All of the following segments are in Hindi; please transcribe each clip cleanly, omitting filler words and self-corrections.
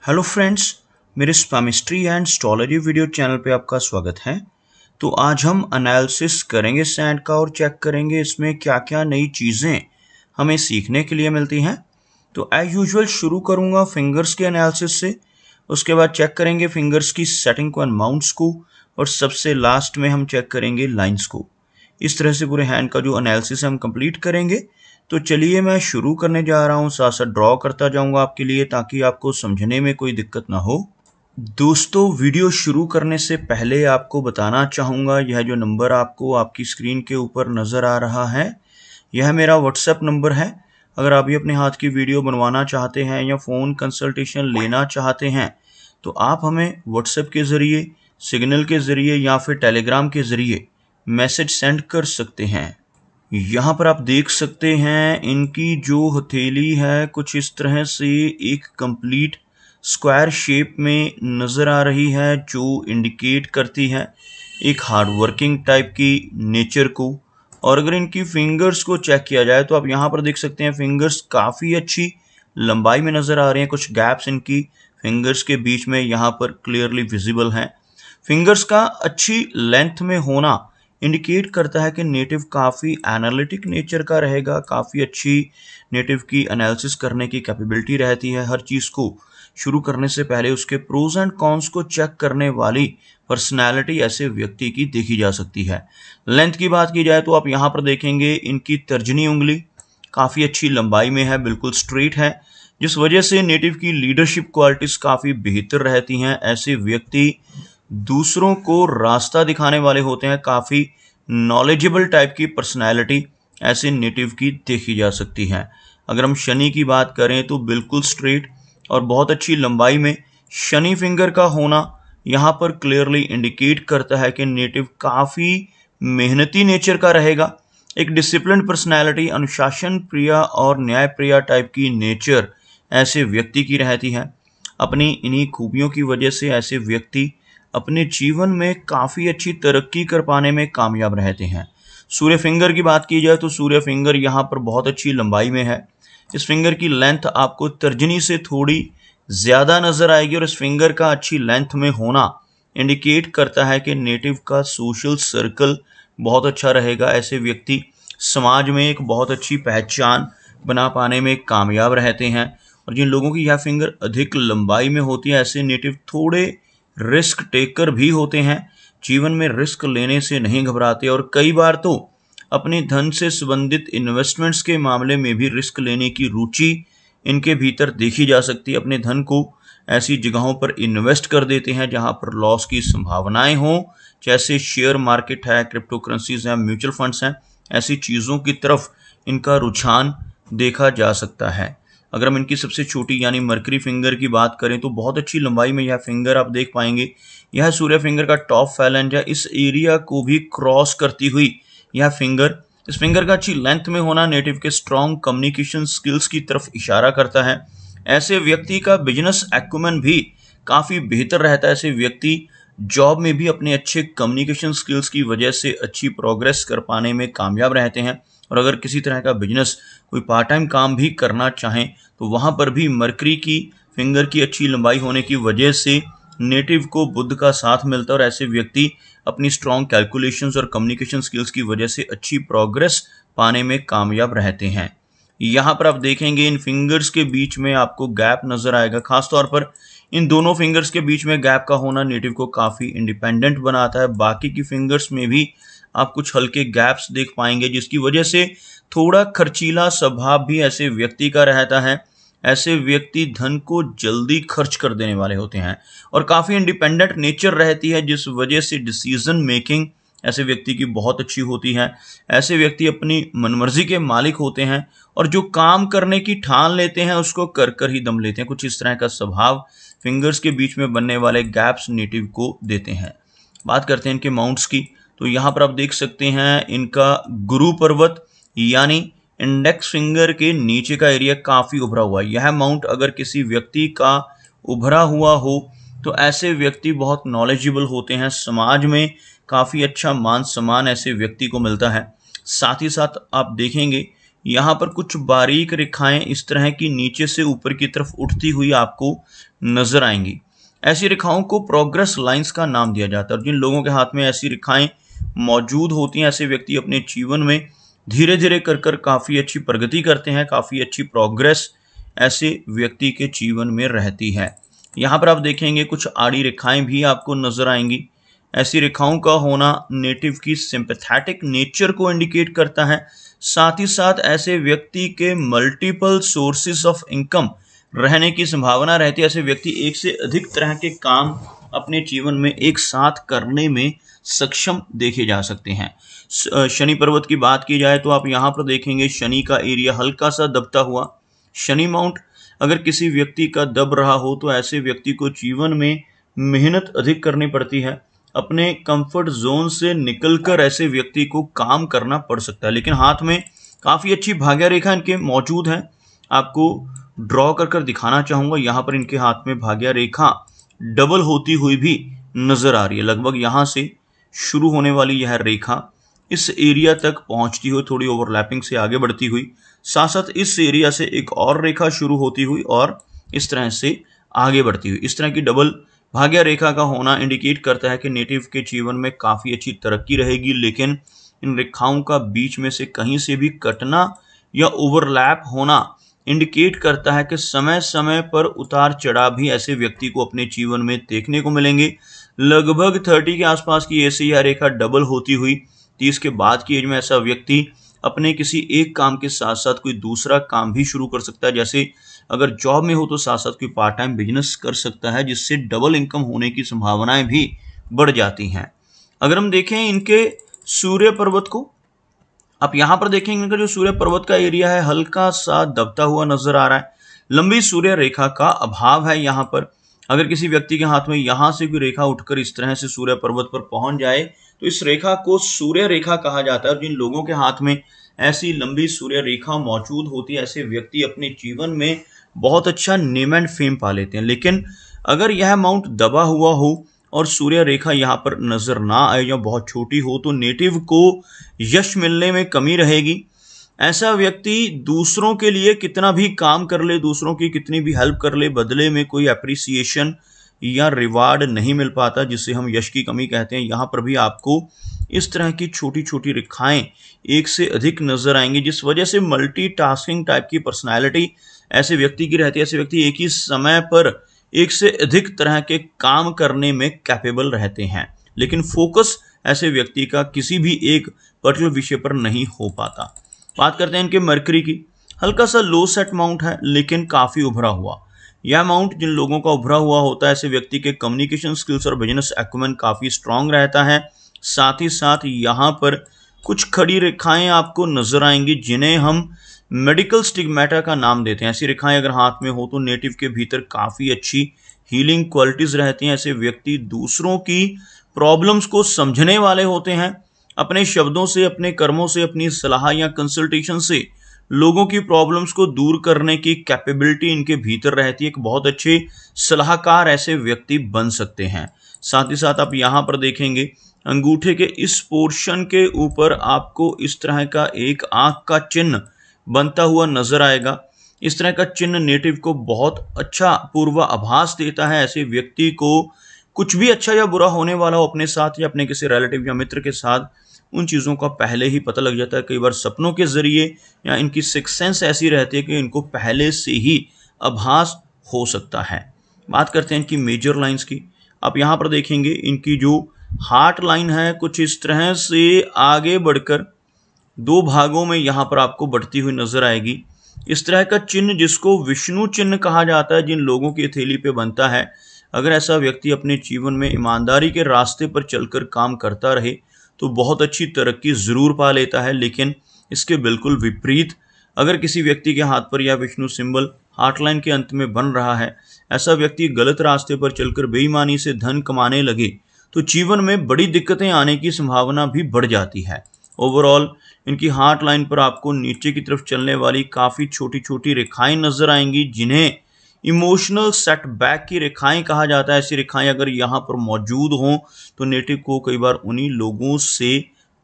हेलो फ्रेंड्स, मेरे स्पैमिस्ट्री एंड एस्ट्रोलॉजी वीडियो चैनल पे आपका स्वागत है। तो आज हम एनालिसिस करेंगे सैंड का और चेक करेंगे इसमें क्या क्या नई चीज़ें हमें सीखने के लिए मिलती हैं। तो एज यूजुअल शुरू करूँगा फिंगर्स के एनालिसिस से, उसके बाद चेक करेंगे फिंगर्स की सेटिंग को एंड माउंट्स को, और सबसे लास्ट में हम चेक करेंगे लाइंस को। इस तरह से पूरे हैंड का जो एनालिसिस हम कंप्लीट करेंगे। तो चलिए मैं शुरू करने जा रहा हूँ, साथ साथ ड्रॉ करता जाऊँगा आपके लिए ताकि आपको समझने में कोई दिक्कत ना हो। दोस्तों, वीडियो शुरू करने से पहले आपको बताना चाहूँगा, यह जो नंबर आपको आपकी स्क्रीन के ऊपर नज़र आ रहा है, यह मेरा व्हाट्सएप नंबर है। अगर आप भी अपने हाथ की वीडियो बनवाना चाहते हैं या फ़ोन कंसल्टेशन लेना चाहते हैं तो आप हमें व्हाट्सएप के ज़रिए, सिग्नल के ज़रिए या फिर टेलीग्राम के ज़रिए मैसेज सेंड कर सकते हैं। यहाँ पर आप देख सकते हैं इनकी जो हथेली है कुछ इस तरह से एक कंप्लीट स्क्वायर शेप में नज़र आ रही है, जो इंडिकेट करती है एक हार्ड वर्किंग टाइप की नेचर को। और अगर इनकी फिंगर्स को चेक किया जाए तो आप यहाँ पर देख सकते हैं फिंगर्स काफ़ी अच्छी लंबाई में नज़र आ रही हैं। कुछ गैप्स इनकी फिंगर्स के बीच में यहाँ पर क्लियरली विजिबल हैं। फिंगर्स का अच्छी लेंथ में होना इंडिकेट करता है कि नेटिव काफ़ी एनालिटिक नेचर का रहेगा, काफ़ी अच्छी नेटिव की एनालिसिस करने की कैपेबिलिटी रहती है। हर चीज़ को शुरू करने से पहले उसके प्रोज एंड कॉन्स को चेक करने वाली पर्सनैलिटी ऐसे व्यक्ति की देखी जा सकती है। लेंथ की बात की जाए तो आप यहाँ पर देखेंगे इनकी तर्जनी उंगली काफ़ी अच्छी लंबाई में है, बिल्कुल स्ट्रेट है, जिस वजह से नेटिव की लीडरशिप क्वालिटीज़ काफ़ी बेहतर रहती हैं। ऐसे व्यक्ति दूसरों को रास्ता दिखाने वाले होते हैं, काफ़ी नॉलेजेबल टाइप की पर्सनैलिटी ऐसे नेटिव की देखी जा सकती है। अगर हम शनि की बात करें तो बिल्कुल स्ट्रेट और बहुत अच्छी लंबाई में शनि फिंगर का होना यहाँ पर क्लियरली इंडिकेट करता है कि नेटिव काफ़ी मेहनती नेचर का रहेगा। एक डिसिप्लिन पर्सनैलिटी, अनुशासन प्रिय और न्याय प्रिय टाइप की नेचर ऐसे व्यक्ति की रहती है। अपनी इन्हीं खूबियों की वजह से ऐसे व्यक्ति अपने जीवन में काफ़ी अच्छी तरक्की कर पाने में कामयाब रहते हैं। सूर्य फिंगर की बात की जाए तो सूर्य फिंगर यहाँ पर बहुत अच्छी लंबाई में है। इस फिंगर की लेंथ आपको तर्जनी से थोड़ी ज़्यादा नज़र आएगी और इस फिंगर का अच्छी लेंथ में होना इंडिकेट करता है कि नेटिव का सोशल सर्कल बहुत अच्छा रहेगा। ऐसे व्यक्ति समाज में एक बहुत अच्छी पहचान बना पाने में कामयाब रहते हैं। और जिन लोगों की यह फिंगर अधिक लंबाई में होती है, ऐसे नेटिव थोड़े रिस्क टेकर भी होते हैं, जीवन में रिस्क लेने से नहीं घबराते और कई बार तो अपने धन से संबंधित इन्वेस्टमेंट्स के मामले में भी रिस्क लेने की रुचि इनके भीतर देखी जा सकती है। अपने धन को ऐसी जगहों पर इन्वेस्ट कर देते हैं जहां पर लॉस की संभावनाएं हों, जैसे शेयर मार्केट है, क्रिप्टो करेंसीज हैं, म्यूचुअल फंड्स हैं। ऐसी चीज़ों की तरफ इनका रुझान देखा जा सकता है। अगर हम इनकी सबसे छोटी यानी मरकरी फिंगर की बात करें तो बहुत अच्छी लंबाई में यह फिंगर आप देख पाएंगे। यह सूर्य फिंगर का टॉप फैलेंज है, इस एरिया को भी क्रॉस करती हुई यह फिंगर, इस फिंगर का अच्छी लेंथ में होना नेटिव के स्ट्रॉन्ग कम्युनिकेशन स्किल्स की तरफ इशारा करता है। ऐसे व्यक्ति का बिजनेस एक्यूमेन भी काफ़ी बेहतर रहता है। ऐसे व्यक्ति जॉब में भी अपने अच्छे कम्युनिकेशन स्किल्स की वजह से अच्छी प्रोग्रेस कर पाने में कामयाब रहते हैं। और अगर किसी तरह का बिजनेस, कोई पार्ट टाइम काम भी करना चाहें तो वहाँ पर भी मरकरी की फिंगर की अच्छी लंबाई होने की वजह से नेटिव को बुध का साथ मिलता है और ऐसे व्यक्ति अपनी स्ट्रॉन्ग कैलकुलेशंस और कम्युनिकेशन स्किल्स की वजह से अच्छी प्रोग्रेस पाने में कामयाब रहते हैं। यहाँ पर आप देखेंगे इन फिंगर्स के बीच में आपको गैप नज़र आएगा। खासतौर पर इन दोनों फिंगर्स के बीच में गैप का होना नेटिव को काफ़ी इंडिपेंडेंट बनाता है। बाकी की फिंगर्स में भी आप कुछ हल्के गैप्स देख पाएंगे, जिसकी वजह से थोड़ा खर्चीला स्वभाव भी ऐसे व्यक्ति का रहता है। ऐसे व्यक्ति धन को जल्दी खर्च कर देने वाले होते हैं और काफ़ी इंडिपेंडेंट नेचर रहती है, जिस वजह से डिसीजन मेकिंग ऐसे व्यक्ति की बहुत अच्छी होती है। ऐसे व्यक्ति अपनी मनमर्जी के मालिक होते हैं और जो काम करने की ठान लेते हैं उसको कर कर ही दम लेते हैं। कुछ इस तरह का स्वभाव फिंगर्स के बीच में बनने वाले गैप्स नेटिव को देते हैं। बात करते हैं इनके माउंट्स की, तो यहाँ पर आप देख सकते हैं इनका गुरु पर्वत यानी इंडेक्स फिंगर के नीचे का एरिया काफ़ी उभरा हुआ है। यह माउंट अगर किसी व्यक्ति का उभरा हुआ हो तो ऐसे व्यक्ति बहुत नॉलेजेबल होते हैं, समाज में काफ़ी अच्छा मान सम्मान ऐसे व्यक्ति को मिलता है। साथ ही साथ आप देखेंगे यहाँ पर कुछ बारीक रेखाएं इस तरह की नीचे से ऊपर की तरफ उठती हुई आपको नजर आएंगी। ऐसी रेखाओं को प्रोग्रेस लाइंस का नाम दिया जाता है। और जिन लोगों के हाथ में ऐसी रेखाएं मौजूद होती हैं, ऐसे व्यक्ति अपने जीवन में धीरे धीरे कर कर काफ़ी अच्छी प्रगति करते हैं, काफ़ी अच्छी प्रोग्रेस ऐसे व्यक्ति के जीवन में रहती है। यहाँ पर आप देखेंगे कुछ आड़ी रेखाएं भी आपको नजर आएंगी। ऐसी रेखाओं का होना नेटिव की सिंपैथेटिक नेचर को इंडिकेट करता है। साथ ही साथ ऐसे व्यक्ति के मल्टीपल सोर्सेस ऑफ इनकम रहने की संभावना रहती है। ऐसे व्यक्ति एक से अधिक तरह के काम अपने जीवन में एक साथ करने में सक्षम देखे जा सकते हैं। शनि पर्वत की बात की जाए तो आप यहाँ पर देखेंगे शनि का एरिया हल्का सा दबता हुआ। शनि माउंट अगर किसी व्यक्ति का दब रहा हो तो ऐसे व्यक्ति को जीवन में मेहनत अधिक करनी पड़ती है। अपने कंफर्ट जोन से निकलकर ऐसे व्यक्ति को काम करना पड़ सकता है। लेकिन हाथ में काफ़ी अच्छी भाग्य रेखा इनके मौजूद है। आपको ड्रॉ कर कर दिखाना चाहूँगा। यहाँ पर इनके हाथ में भाग्य रेखा डबल होती हुई भी नजर आ रही है। लगभग यहाँ से शुरू होने वाली यह रेखा इस एरिया तक पहुँचती हुई, थोड़ी ओवरलैपिंग से आगे बढ़ती हुई, साथ साथ इस एरिया से एक और रेखा शुरू होती हुई और इस तरह से आगे बढ़ती हुई। इस तरह की डबल भाग्य रेखा का होना इंडिकेट करता है कि नेटिव के जीवन में काफ़ी अच्छी तरक्की रहेगी। लेकिन इन रेखाओं का बीच में से कहीं से भी कटना या ओवरलैप होना इंडिकेट करता है कि समय समय पर उतार चढ़ाव भी ऐसे व्यक्ति को अपने जीवन में देखने को मिलेंगे। लगभग 30 के आसपास की ऐसी यह रेखा डबल होती हुई 30 के बाद की एज में ऐसा व्यक्ति अपने किसी एक काम के साथ साथ कोई दूसरा काम भी शुरू कर सकता है। जैसे अगर जॉब में हो तो साथ साथ कोई पार्ट टाइम बिजनेस कर सकता है, जिससे डबल इनकम होने की संभावनाएं भी बढ़ जाती हैं। अगर हम देखें इनके सूर्य पर्वत को, आप यहाँ पर देखेंगे इनका जो सूर्य पर्वत का एरिया है हल्का सा दबता हुआ नजर आ रहा है। लंबी सूर्य रेखा का अभाव है यहाँ पर। अगर किसी व्यक्ति के हाथ में यहाँ से कोई रेखा उठकर इस तरह से सूर्य पर्वत पर पहुंच जाए तो इस रेखा को सूर्य रेखा कहा जाता है। और जिन लोगों के हाथ में ऐसी लंबी सूर्य रेखा मौजूद होती है, ऐसे व्यक्ति अपने जीवन में बहुत अच्छा नेम एंड फेम पा लेते हैं। लेकिन अगर यह माउंट दबा हुआ हो और सूर्य रेखा यहाँ पर नजर ना आए या बहुत छोटी हो तो नेटिव को यश मिलने में कमी रहेगी। ऐसा व्यक्ति दूसरों के लिए कितना भी काम कर ले, दूसरों की कितनी भी हेल्प कर ले, बदले में कोई अप्रिसिएशन या रिवार्ड नहीं मिल पाता, जिसे हम यश की कमी कहते हैं। यहाँ पर भी आपको इस तरह की छोटी छोटी रेखाएं एक से अधिक नजर आएंगी, जिस वजह से मल्टीटास्किंग टाइप की पर्सनैलिटी ऐसे व्यक्ति की रहती है। ऐसे व्यक्ति एक ही समय पर एक से अधिक तरह के काम करने में कैपेबल रहते हैं, लेकिन फोकस ऐसे व्यक्ति का किसी भी एक पर्टिकुलर विषय पर नहीं हो पाता। बात करते हैं इनके मरकरी की। हल्का सा लो सेट माउंट है लेकिन काफ़ी उभरा हुआ। यह माउंट जिन लोगों का उभरा हुआ होता है, ऐसे व्यक्ति के कम्युनिकेशन स्किल्स और बिजनेस एक्यूमेन काफ़ी स्ट्रांग रहता है। साथ ही साथ यहाँ पर कुछ खड़ी रेखाएं आपको नजर आएंगी जिन्हें हम मेडिकल स्टिग्मेटा का नाम देते हैं। ऐसी रेखाएं अगर हाथ में हो तो नेटिव के भीतर काफ़ी अच्छी हीलिंग क्वालिटीज रहती हैं। ऐसे व्यक्ति दूसरों की प्रॉब्लम्स को समझने वाले होते हैं। अपने शब्दों से, अपने कर्मों से, अपनी सलाह या कंसल्टेशन से लोगों की प्रॉब्लम्स को दूर करने की कैपेबिलिटी इनके भीतर रहती है। एक बहुत अच्छे सलाहकार ऐसे व्यक्ति बन सकते हैं। साथ ही साथ आप यहाँ पर देखेंगे अंगूठे के इस पोर्शन के ऊपर आपको इस तरह का एक आंख का चिन्ह बनता हुआ नजर आएगा। इस तरह का चिन्ह नेटिव को बहुत अच्छा पूर्वाभास देता है। ऐसे व्यक्ति को कुछ भी अच्छा या बुरा होने वाला हो अपने साथ या अपने किसी रिलेटिव या मित्र के साथ, उन चीज़ों का पहले ही पता लग जाता है। कई बार सपनों के जरिए या इनकी सिक्स सेंस ऐसी रहती है कि इनको पहले से ही आभास हो सकता है। बात करते हैं इनकी मेजर लाइंस की। आप यहाँ पर देखेंगे इनकी जो हार्ट लाइन है कुछ इस तरह से आगे बढ़कर दो भागों में यहाँ पर आपको बढ़ती हुई नजर आएगी। इस तरह का चिन्ह जिसको विष्णु चिन्ह कहा जाता है, जिन लोगों की हथेली पे बनता है, अगर ऐसा व्यक्ति अपने जीवन में ईमानदारी के रास्ते पर चलकर काम करता रहे तो बहुत अच्छी तरक्की जरूर पा लेता है। लेकिन इसके बिल्कुल विपरीत अगर किसी व्यक्ति के हाथ पर यह विष्णु सिंबल हार्ट लाइन के अंत में बन रहा है, ऐसा व्यक्ति गलत रास्ते पर चलकर बेईमानी से धन कमाने लगे तो जीवन में बड़ी दिक्कतें आने की संभावना भी बढ़ जाती है। ओवरऑल इनकी हार्ट लाइन पर आपको नीचे की तरफ चलने वाली काफ़ी छोटी छोटी रेखाएं नजर आएंगी जिन्हें इमोशनल सेटबैक की रेखाएं कहा जाता है। ऐसी रेखाएं अगर यहाँ पर मौजूद हों तो नेटिव को कई बार उन्हीं लोगों से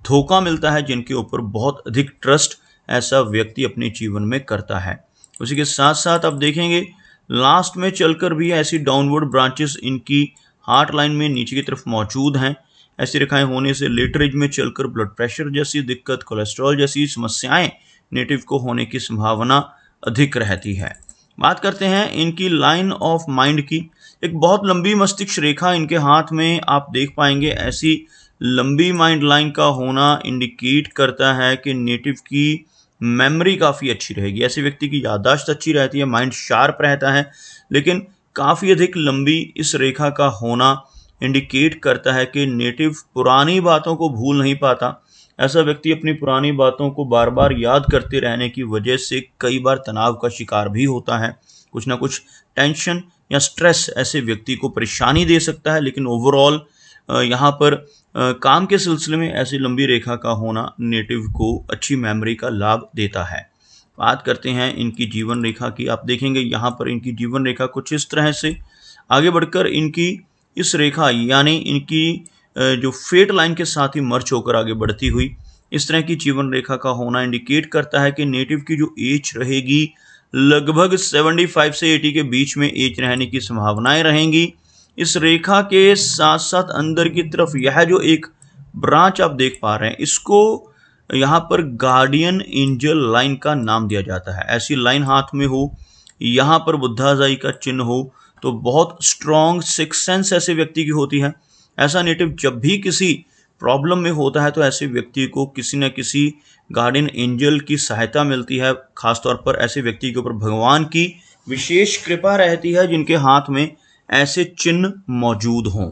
धोखा मिलता है जिनके ऊपर बहुत अधिक ट्रस्ट ऐसा व्यक्ति अपने जीवन में करता है। उसी के साथ साथ आप देखेंगे लास्ट में चलकर भी ऐसी डाउनवर्ड ब्रांचेस इनकी हार्ट लाइन में नीचे की तरफ मौजूद हैं। ऐसी रेखाएं होने से लेटर एज में चलकर ब्लड प्रेशर जैसी दिक्कत, कोलेस्ट्रॉल जैसी समस्याएं नेटिव को होने की संभावना अधिक रहती है। बात करते हैं इनकी लाइन ऑफ माइंड की। एक बहुत लंबी मस्तिष्क रेखा इनके हाथ में आप देख पाएंगे। ऐसी लंबी माइंड लाइन का होना इंडिकेट करता है कि नेटिव की मेमोरी काफ़ी अच्छी रहेगी। ऐसे व्यक्ति की याददाश्त अच्छी रहती है, माइंड शार्प रहता है, लेकिन काफ़ी अधिक लंबी इस रेखा का होना इंडिकेट करता है कि नेटिव पुरानी बातों को भूल नहीं पाता। ऐसा व्यक्ति अपनी पुरानी बातों को बार बार याद करते रहने की वजह से कई बार तनाव का शिकार भी होता है। कुछ ना कुछ टेंशन या स्ट्रेस ऐसे व्यक्ति को परेशानी दे सकता है, लेकिन ओवरऑल यहाँ पर काम के सिलसिले में ऐसी लंबी रेखा का होना नेटिव को अच्छी मेमोरी का लाभ देता है। बात करते हैं इनकी जीवन रेखा की। आप देखेंगे यहाँ पर इनकी जीवन रेखा कुछ इस तरह से आगे बढ़कर इनकी इस रेखा यानी इनकी जो फेट लाइन के साथ ही मर्ज होकर आगे बढ़ती हुई इस तरह की जीवन रेखा का होना इंडिकेट करता है कि नेटिव की जो एज रहेगी लगभग 75 से 80 के बीच में एज रहने की संभावनाएं रहेंगी। इस रेखा के साथ साथ अंदर की तरफ यह जो एक ब्रांच आप देख पा रहे हैं, इसको यहाँ पर गार्डियन एंजल लाइन का नाम दिया जाता है। ऐसी लाइन हाथ में हो, यहाँ पर बुद्धाजाई का चिन्ह हो, तो बहुत स्ट्रॉन्ग सिक्स सेंस ऐसे व्यक्ति की होती है। ऐसा नेटिव जब भी किसी प्रॉब्लम में होता है तो ऐसे व्यक्ति को किसी न किसी गार्डियन एंजल की सहायता मिलती है। खासतौर पर ऐसे व्यक्ति के ऊपर भगवान की विशेष कृपा रहती है जिनके हाथ में ऐसे चिन्ह मौजूद हों।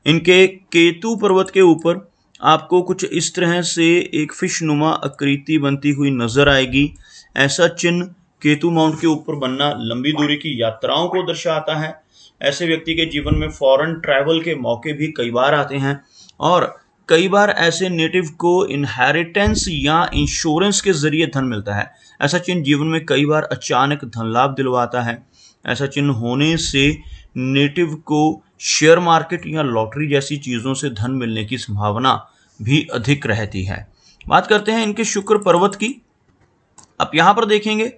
इनके केतु पर्वत के ऊपर आपको कुछ इस तरह से एक फिश नुमा आकृति बनती हुई नजर आएगी। ऐसा चिन्ह केतु माउंट के ऊपर बनना लंबी दूरी की यात्राओं को दर्शाता है। ऐसे व्यक्ति के जीवन में फॉरेन ट्रैवल के मौके भी कई बार आते हैं और कई बार ऐसे नेटिव को इनहेरिटेंस या इंश्योरेंस के जरिए धन मिलता है। ऐसा चिन्ह जीवन में कई बार अचानक धन लाभ दिलवाता है। ऐसा चिन्ह होने से नेटिव को शेयर मार्केट या लॉटरी जैसी चीज़ों से धन मिलने की संभावना भी अधिक रहती है। बात करते हैं इनके शुक्र पर्वत की। आप यहाँ पर देखेंगे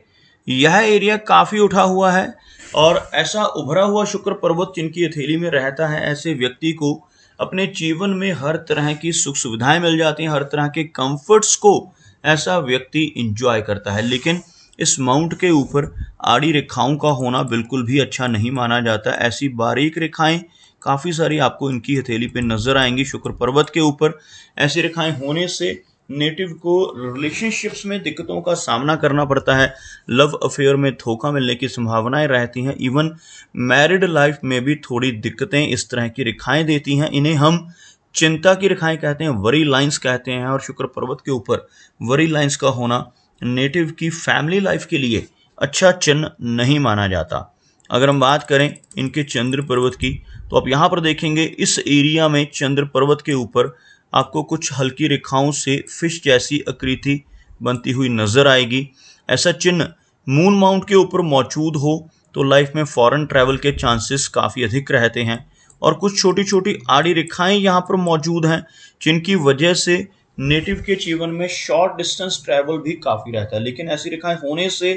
यह एरिया काफ़ी उठा हुआ है और ऐसा उभरा हुआ शुक्र पर्वत जिनकी हथेली में रहता है, ऐसे व्यक्ति को अपने जीवन में हर तरह की सुख सुविधाएं मिल जाती हैं, हर तरह के कंफर्ट्स को ऐसा व्यक्ति इंजॉय करता है। लेकिन इस माउंट के ऊपर आड़ी रेखाओं का होना बिल्कुल भी अच्छा नहीं माना जाता। ऐसी बारीक रेखाएं काफ़ी सारी आपको इनकी हथेली पे नजर आएंगी शुक्र पर्वत के ऊपर। ऐसी रेखाएं होने से नेटिव को रिलेशनशिप्स में दिक्कतों का सामना करना पड़ता है। लव अफेयर में धोखा मिलने की संभावनाएं रहती हैं। इवन मैरिड लाइफ में भी थोड़ी दिक्कतें इस तरह की रेखाएं देती हैं। इन्हें हम चिंता की रेखाएं कहते हैं, वरी लाइंस कहते हैं। और शुक्र पर्वत के ऊपर वरी लाइंस का होना नेटिव की फैमिली लाइफ के लिए अच्छा चिन्ह नहीं माना जाता। अगर हम बात करें इनके चंद्र पर्वत की, तो आप यहाँ पर देखेंगे इस एरिया में चंद्र पर्वत के ऊपर आपको कुछ हल्की रेखाओं से फिश जैसी आकृति बनती हुई नजर आएगी। ऐसा चिन्ह मून माउंट के ऊपर मौजूद हो तो लाइफ में फॉरेन ट्रैवल के चांसेस काफ़ी अधिक रहते हैं। और कुछ छोटी छोटी आड़ी रेखाएं यहाँ पर मौजूद हैं जिनकी वजह से नेटिव के जीवन में शॉर्ट डिस्टेंस ट्रैवल भी काफ़ी रहता है। लेकिन ऐसी रेखाएं होने से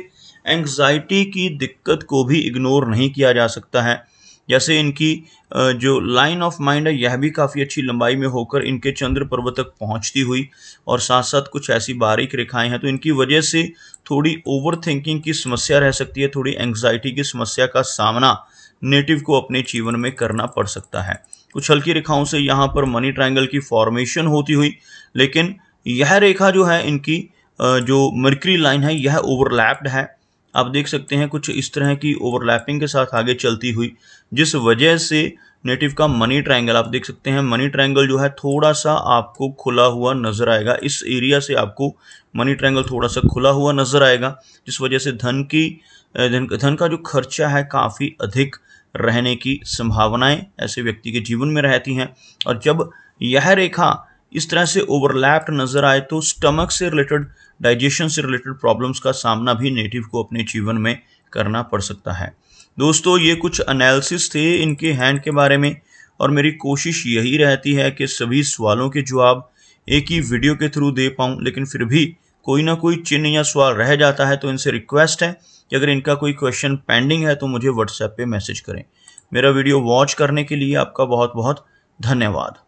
एंग्जाइटी की दिक्कत को भी इग्नोर नहीं किया जा सकता है। जैसे इनकी जो लाइन ऑफ माइंड है यह भी काफ़ी अच्छी लंबाई में होकर इनके चंद्र पर्वत तक पहुंचती हुई और साथ साथ कुछ ऐसी बारीक रेखाएं हैं, तो इनकी वजह से थोड़ी ओवर थिंकिंग की समस्या रह सकती है। थोड़ी एंग्जाइटी की समस्या का सामना नेटिव को अपने जीवन में करना पड़ सकता है। कुछ हल्की रेखाओं से यहाँ पर मनी ट्रायंगल की फॉर्मेशन होती हुई, लेकिन यह रेखा जो है इनकी जो मर्करी लाइन है यह ओवरलैप्ड है। आप देख सकते हैं कुछ इस तरह की ओवरलैपिंग के साथ आगे चलती हुई, जिस वजह से नेटिव का मनी ट्रायंगल आप देख सकते हैं, मनी ट्रायंगल जो है थोड़ा सा आपको खुला हुआ नजर आएगा। इस एरिया से आपको मनी ट्रायंगल थोड़ा सा खुला हुआ नजर आएगा, जिस वजह से धन का जो खर्चा है काफ़ी अधिक रहने की संभावनाएं ऐसे व्यक्ति के जीवन में रहती हैं। और जब यह रेखा इस तरह से ओवरलैप्ड नजर आए तो स्टमक से रिलेटेड, डाइजेशन से रिलेटेड प्रॉब्लम्स का सामना भी नेटिव को अपने जीवन में करना पड़ सकता है। दोस्तों, ये कुछ एनालिसिस थे इनके हैंड के बारे में और मेरी कोशिश यही रहती है कि सभी सवालों के जवाब एक ही वीडियो के थ्रू दे पाऊँ, लेकिन फिर भी कोई ना कोई चिन्ह या सवाल रह जाता है तो इनसे रिक्वेस्ट है कि अगर इनका कोई क्वेश्चन पेंडिंग है तो मुझे व्हाट्सएप पे मैसेज करें। मेरा वीडियो वॉच करने के लिए आपका बहुत बहुत धन्यवाद।